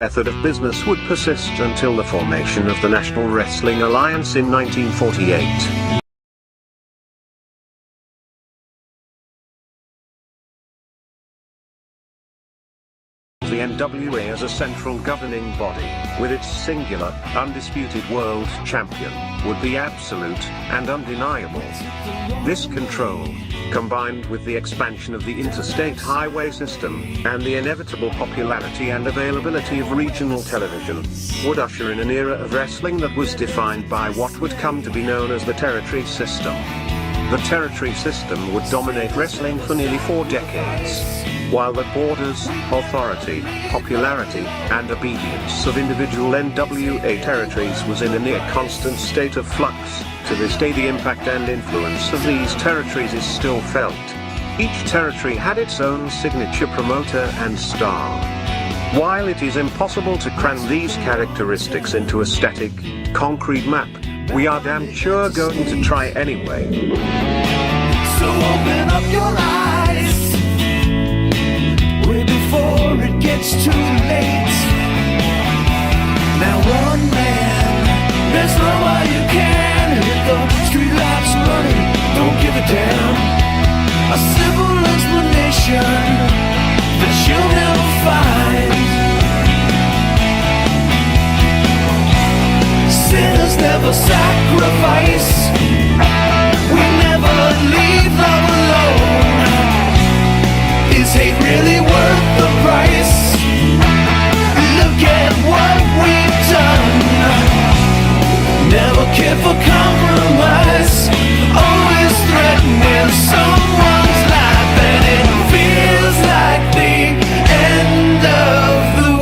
method of business would persist until the formation of the National Wrestling Alliance in 1948. The NWA as a central governing body, with its singular, undisputed world champion, would be absolute and undeniable. This control, combined with the expansion of the interstate highway system, and the inevitable popularity and availability of regional television, would usher in an era of wrestling that was defined by what would come to be known as the territory system. The territory system would dominate wrestling for nearly 4 decades. While the borders, authority, popularity, and obedience of individual NWA territories was in a near constant state of flux, to this day the impact and influence of these territories is still felt. Each territory had its own signature promoter and star. While it is impossible to cram these characteristics into a static, concrete map, we are damn sure going to try anyway. So open up your eyes before it gets too late. Now one man, there's no way you can hit the streetlights running, don't give a damn. A simple explanation that you'll never find. Sinners never sacrifice, we never leave love alone. Is hate really worth the price? Look at what we've done. Never care for compromise, always threatening someone's life, and it feels like the end of the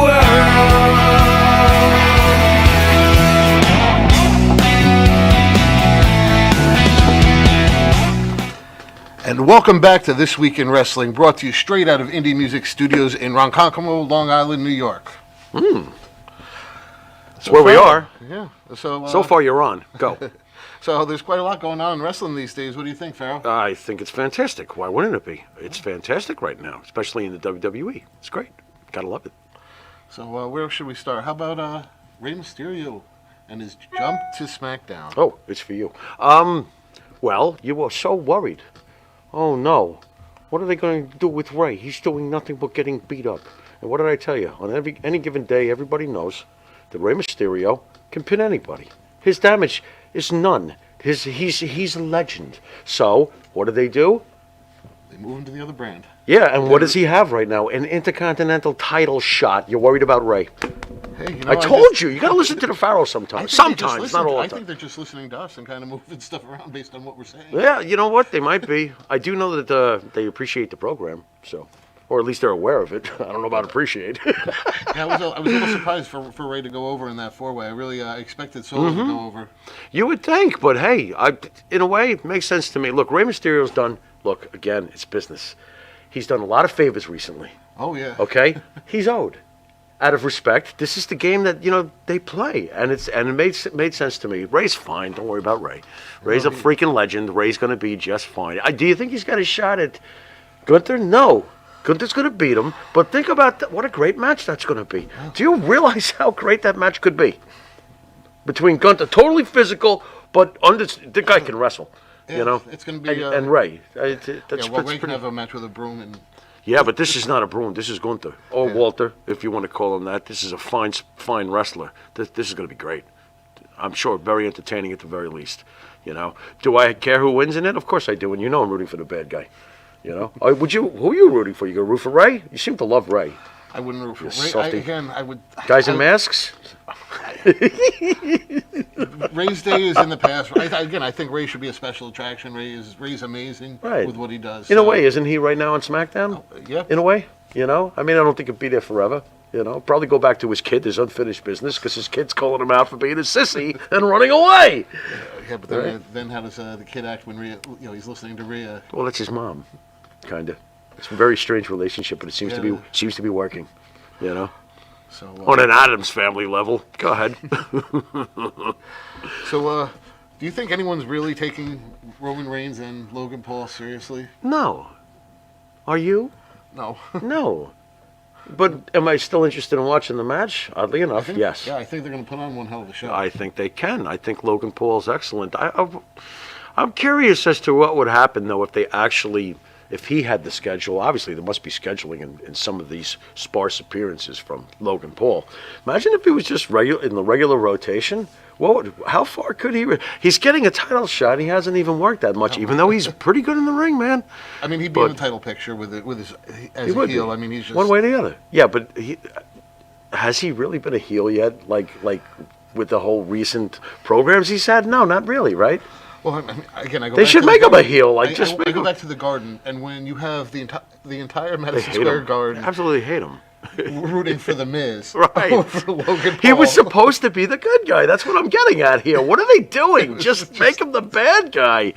And welcome back to This Week in Wrestling, brought to you straight out of Indie Music Studios in Ronkonkoma, Long Island, New York. That's where we are. Yeah. So far, you're on. Go. So there's quite a lot going on in wrestling these days. What do you think, Pharaoh? I think it's fantastic. Why wouldn't it be? It's fantastic right now, especially in the WWE. It's great. Gotta love it. So where should we start? How about Rey Mysterio and his jump to SmackDown? Oh, it's for you. Well, you were so worried. Oh, no. What are they going to do with Rey? He's doing nothing but getting beat up. And what did I tell you? On any given day, everybody knows that Rey Mysterio can pin anybody. His damage is none. He's a legend. So, what do? They move him to the other brand. Yeah, and what does he have right now? An Intercontinental title shot. You're worried about Rey. Hey, I told you. You got to listen to the Pharaoh sometimes. Sometimes, not all the time. I think they're just listening to us and kind of moving stuff around based on what we're saying. Yeah, you know what? They might be. I do know that they appreciate the program, so, or at least they're aware of it. I don't know about appreciate. Yeah, I was a little surprised for Rey to go over in that 4-way. I really expected Solo to go over. You would think, but hey, in a way, it makes sense to me. Look, Rey Mysterio's done. Look, again, it's business. He's done a lot of favors recently. Oh yeah. Okay, he's owed. Out of respect, this is the game that they play, and it made sense to me. Rey's fine. Don't worry about Rey. Rey's a freaking legend. Rey's going to be just fine. Do you think he's got a shot at Gunther? No. Gunther's going to beat him. But think about what a great match that's going to be. Do you realize how great that match could be? Between Gunther, totally physical, but the guy can wrestle. Yeah, it's going to be and Rey. Rey can have a match with a broom and. Yeah, but this is not a Bruin. This is Gunther. Or Walter, if you want to call him that. This is a fine wrestler. This is going to be great. I'm sure very entertaining at the very least. Do I care who wins in it? Of course I do. And I'm rooting for the bad guy. Who are you rooting for? You going to root for Rey? You seem to love Rey. I wouldn't root for Rey. I would. Guys in masks? Rey's day is in the past. I think Rey should be a special attraction. Rey's amazing with what he does. In a way, isn't he right now on SmackDown? Yeah. In a way, I don't think he'll be there forever. Probably go back to his kid, his unfinished business, because his kid's calling him out for being a sissy and running away. Yeah, but then how does the kid act when Rhea, he's listening to Rhea? Well, that's his mom, kind of. It's a very strange relationship, but it seems to be working. So on an Addams Family level. Go ahead. So, do you think anyone's really taking Roman Reigns and Logan Paul seriously? No. Are you? No. No. But am I still interested in watching the match? Oddly enough, yes. Yeah, I think they're going to put on one hell of a show. I think they can. I think Logan Paul's excellent. I'm curious as to what would happen, though, if they actually, if he had the schedule. Obviously, there must be scheduling in some of these sparse appearances from Logan Paul. Imagine if he was just in the regular rotation. How far could he? He's getting a title shot. He hasn't even worked that much, even though he's pretty good in the ring, man. I mean, he'd be in the title picture with his as a heel. I mean, he's just one way or the other. Yeah, but has he really been a heel yet? Like with the whole recent programs he's had? No, not really, right? Well, I mean, again, I go. They back should to make the him a Garden. heel. I go back to the Garden, and when you have the entire Madison Square Garden, absolutely hate him. rooting for the Miz, right? Over Logan Paul. He was supposed to be the good guy. That's what I'm getting at here. What are they doing? Just make him the bad guy.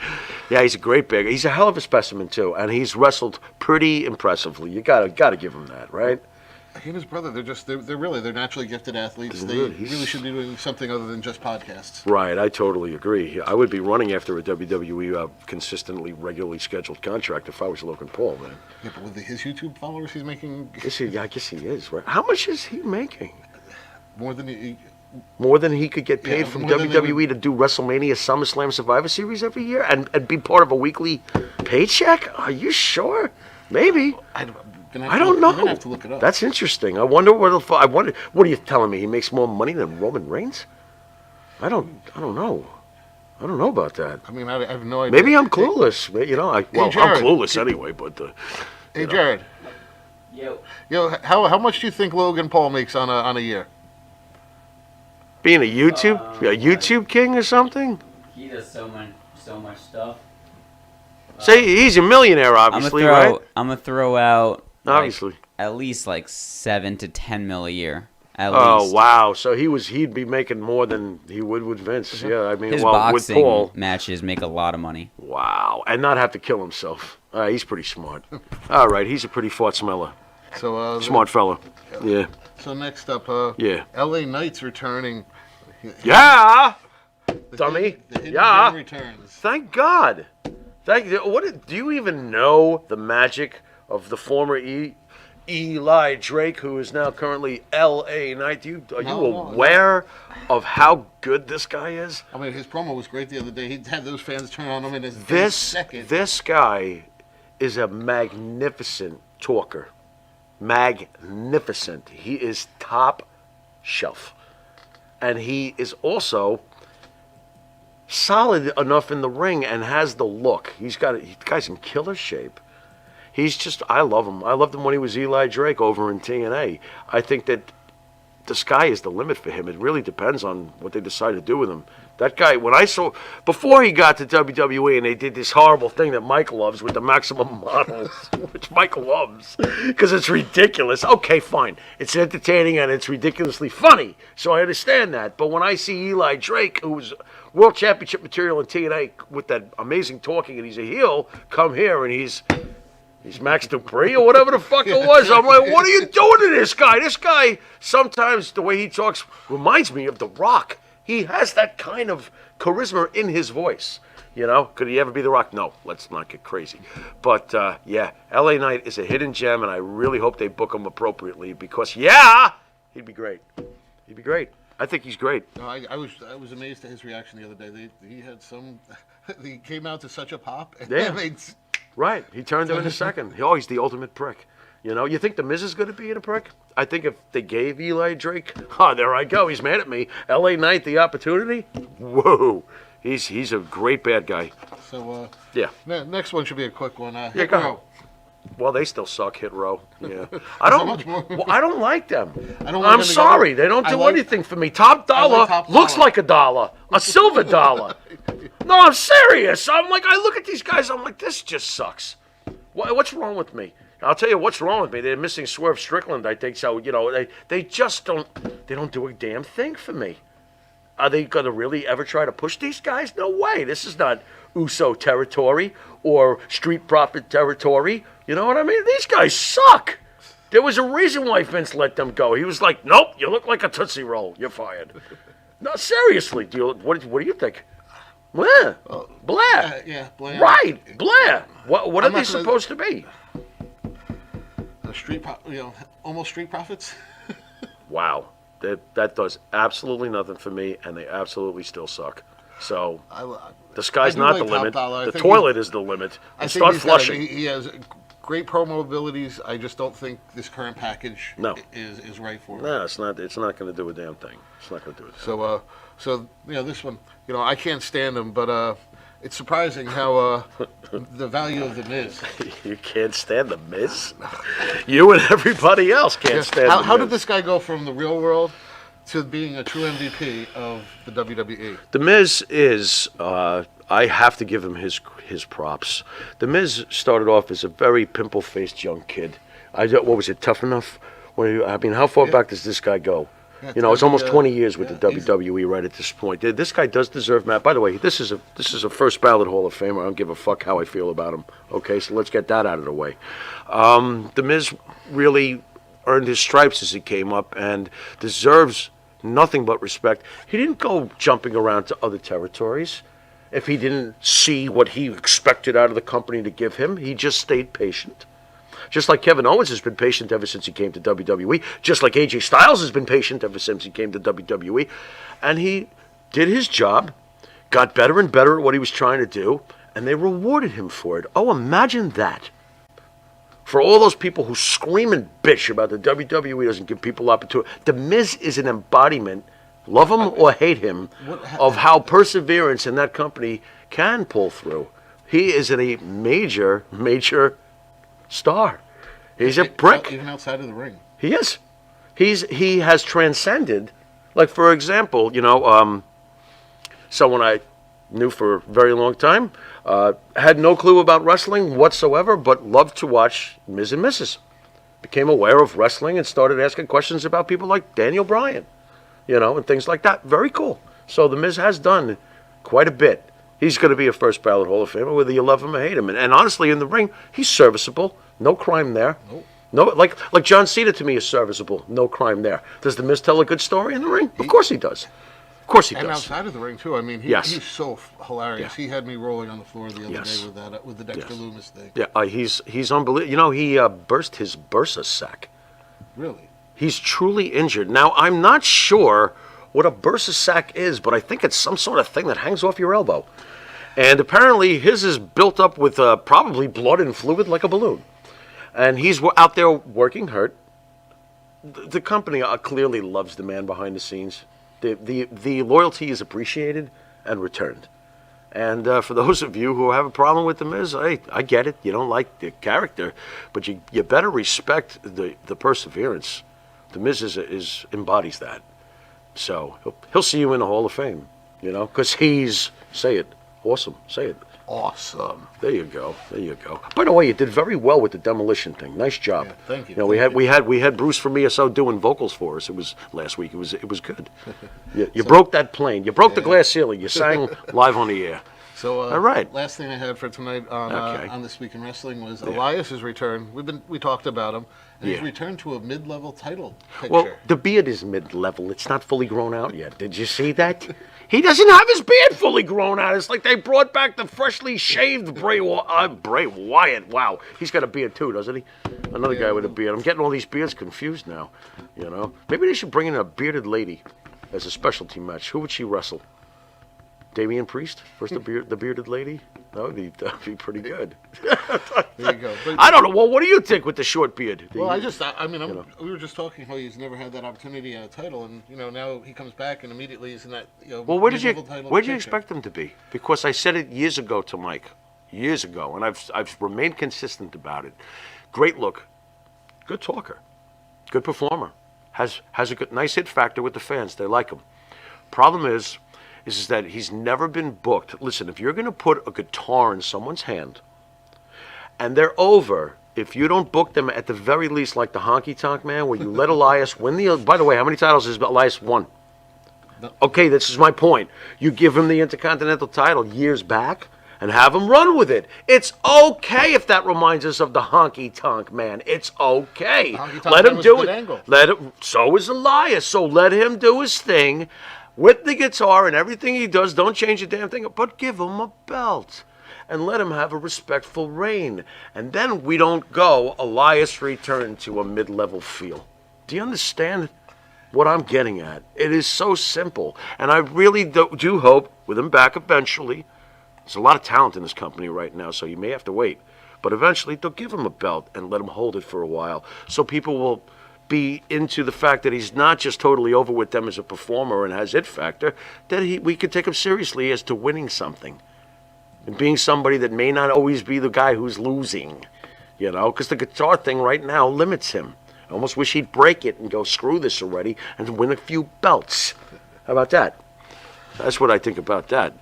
Yeah, he's a great big. He's a hell of a specimen too, and he's wrestled pretty impressively. You gotta give him that, right? He and his brother, they're naturally gifted athletes. They really should be doing something other than just podcasts. Right, I totally agree. I would be running after a WWE consistently, regularly scheduled contract if I was Logan Paul, man. Yeah, but with his YouTube followers, he's making... I guess he is, right? How much is he making? More than he could get paid from WWE to do WrestleMania, SummerSlam, Survivor Series every year and be part of a weekly paycheck? Are you sure? Maybe. I don't know. You're gonna have to look it up. That's interesting. I wonder what are you telling me? He makes more money than Roman Reigns? I don't know. I don't know about that. I mean, I have no idea. Maybe I'm clueless. I'm clueless anyway. But hey, Jared. Yo, how much do you think Logan Paul makes on a year? Being a YouTube king or something? he does so much stuff. Say he's a millionaire, obviously, right? I'm gonna throw out obviously at least like 7 to 10 mil a year. At oh least. Wow! So he'd be making more than he would with Vince. Yeah, I mean, His with boxing Paul. matches make a lot of money. Wow, and not have to kill himself. He's pretty smart. All right, he's a pretty fart smeller. So smart fella. Yeah. So next up, L.A. Knight's returning. Yeah. Dummy. The Hidden Yeah. Gem returns. Thank God. Do you even know the magic of the former Eli Drake, who is now currently L.A. Knight? Are you aware of how good this guy is? I mean, his promo was great the other day. He had those fans turn on him in his second. This guy is a magnificent talker. Magnificent. He is top shelf. And he is also solid enough in the ring and has the look. The guy's in killer shape. I love him. I loved him when he was Eli Drake over in TNA. I think that the sky is the limit for him. It really depends on what they decide to do with him. That guy, before he got to WWE and they did this horrible thing that Mike loves with the Maximum Models, which Mike loves, because it's ridiculous. Okay, fine. It's entertaining and it's ridiculously funny, so I understand that. But when I see Eli Drake, who was World Championship material in TNA with that amazing talking, and he's a heel, come here and he's Max Dupree or whatever the fuck it was. I'm like, what are you doing to this guy? This guy, sometimes the way he talks reminds me of The Rock. He has that kind of charisma in his voice. You know, could he ever be The Rock? No, let's not get crazy. But, L.A. Knight is a hidden gem, and I really hope they book him appropriately because, he'd be great. He'd be great. I think he's great. No, I was amazed at his reaction the other day. He had he came out to such a pop. And Right. He turned him in a second. He's the ultimate prick. You know, you think The Miz is going to be in a prick? I think if they gave Eli Drake, there I go. He's mad at me. L.A. Knight, the opportunity? Whoa. He's a great bad guy. So, next one should be a quick one. Hit Row. Well, they still suck, Hit Row. Yeah. I don't like them. I'm sorry. They don't do anything for me. Top Dollar looks like $1. A silver dollar. No, I'm serious. I'm like, I look at these guys, I'm like, this just sucks. What's wrong with me? I'll tell you what's wrong with me. They're missing Swerve Strickland, I think. So, they just don't do a damn thing for me. Are they going to really ever try to push these guys? No way. This is not Uso territory or Street Profit territory. You know what I mean? These guys suck. There was a reason why Vince let them go. He was like, nope, you look like a Tootsie Roll. You're fired. No, seriously. What do you think? Blair. Blair. Right, Blair. What are they supposed to be? almost street profits. Wow. That does absolutely nothing for me, and they absolutely still suck. So the sky's I do not like the Top limit. Dollar. I the think toilet is the limit. I And think start he's flushing. he has great promo abilities. I just don't think this current package No. is right for him. No, it's not. It's not going to do a damn thing. It's not going to do it. So this one, I can't stand him, but it's surprising how the value of the Miz. You can't stand the Miz. You and everybody else can't stand the Miz. How did this guy go from the real world to being a true MVP of the WWE? The Miz is, I have to give him his props. The Miz started off as a very pimple-faced young kid. What was it, Tough Enough? How far back does this guy go? It's almost 20 years with the WWE right at this point. This guy does deserve Matt. By the way, this is a first ballot Hall of Famer. I don't give a fuck how I feel about him. Okay, so let's get that out of the way. The Miz really earned his stripes as he came up and deserves nothing but respect. He didn't go jumping around to other territories if he didn't see what he expected out of the company to give him. He just stayed patient. Just like Kevin Owens has been patient ever since he came to WWE. Just like AJ Styles has been patient ever since he came to WWE. And he did his job, got better and better at what he was trying to do, and they rewarded him for it. Oh, imagine that. For all those people who scream and bitch about the WWE doesn't give people opportunity, The Miz is an embodiment, love him or hate him, of how perseverance in that company can pull through. He is a major, major star. He's a brick. Even outside of the ring. He is. He has transcended. Like, for example, someone I knew for a very long time, had no clue about wrestling whatsoever, but loved to watch Miz and Mrs. Became aware of wrestling and started asking questions about people like Daniel Bryan, and things like that. Very cool. So the Miz has done quite a bit. He's going to be a first ballot Hall of Famer, whether you love him or hate him. And honestly, in the ring, he's serviceable. No crime there. Nope. No, like John Cena to me is serviceable. No crime there. Does the Miz tell a good story in the ring? Of course he does. Of course he does. And outside of the ring too. I mean, he's so hilarious. Yeah. He had me rolling on the floor the other day with the Dexter Loomis thing. Yeah, he's unbelievable. He burst his bursa sac. Really? He's truly injured. Now, I'm not sure what a bursa sac is, but I think it's some sort of thing that hangs off your elbow. And apparently his is built up with probably blood and fluid like a balloon. And he's out there working hurt. The company clearly loves the man behind the scenes. The loyalty is appreciated and returned. And for those of you who have a problem with The Miz, hey, I get it. You don't like the character, but you better respect the perseverance. The Miz embodies that. So he'll see you in the Hall of Fame, because he's, say it, awesome. Say it. Awesome. There you go. By the way, you did very well with the demolition thing. Nice job. Yeah, thank you. We had Bruce from ESO doing vocals for us. It was last week. It was good. You broke that plane. You broke the glass ceiling. You sang live on the air. So all right. Last thing I had for tonight on This Week in Wrestling was Elias's return. We talked about him, and he's returned to a mid-level title picture. Well, the beard is mid-level. It's not fully grown out yet. Did you see that? He doesn't have his beard fully grown out. It's like they brought back the freshly shaved Bray Wyatt. Wow, he's got a beard too, doesn't he? Another guy with a beard. I'm getting all these beards confused now. Maybe they should bring in a bearded lady as a specialty match. Who would she wrestle? Damian Priest versus the bearded lady? That would be pretty good. There you go. But, I don't know. Well, what do you think with the short beard? We were just talking how he's never had that opportunity at a title, and now he comes back and immediately he's in that Well, where did you expect him to be? Because I said it years ago to Mike, and I've remained consistent about it. Great look, good talker, good performer, has a nice hit factor with the fans. They like him. Problem is that he's never been booked. Listen, if you're going to put a guitar in someone's hand and they're over, if you don't book them at the very least like the Honky Tonk Man, where you let Elias win by the way, how many titles has Elias won? No. Okay, this is my point. You give him the Intercontinental title years back and have him run with it. It's okay if that reminds us of the Honky Tonk Man. It's okay. Let him do it. So is Elias. So let him do his thing with the guitar and everything he does. Don't change a damn thing, but give him a belt. and let him have a respectful reign. And then we don't go Elias return to a mid-level feel. Do you understand what I'm getting at? It is so simple. And I really do hope, with him back eventually, there's a lot of talent in this company right now, so you may have to wait. But eventually, they'll give him a belt and let him hold it for a while, so people will be into the fact that he's not just totally over with them as a performer and has it factor, that we could take him seriously as to winning something and being somebody that may not always be the guy who's losing, you know, because the guitar thing right now limits him. I almost wish he'd break it and go, screw this already, and win a few belts. How about that? That's what I think about that.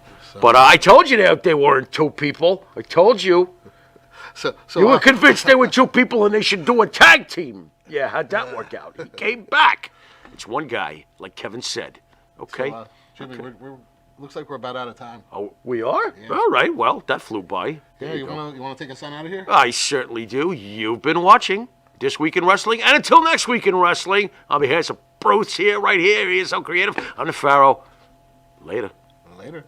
But I told you that they weren't two people. I told you. So You were convinced they were two people and they should do a tag team. Yeah, how'd that work out? He came back. It's one guy, like Kevin said. Okay? Jimmy, we're looks like we're about out of time. Oh, we are? Yeah. All right, well, that flew by. Yeah, you want to take us on out of here? I certainly do. You've been watching This Week in Wrestling. And until next week in wrestling, I'll be here. Some Bruce here, right here. He is so creative. I'm the Pharaoh. Later. Later.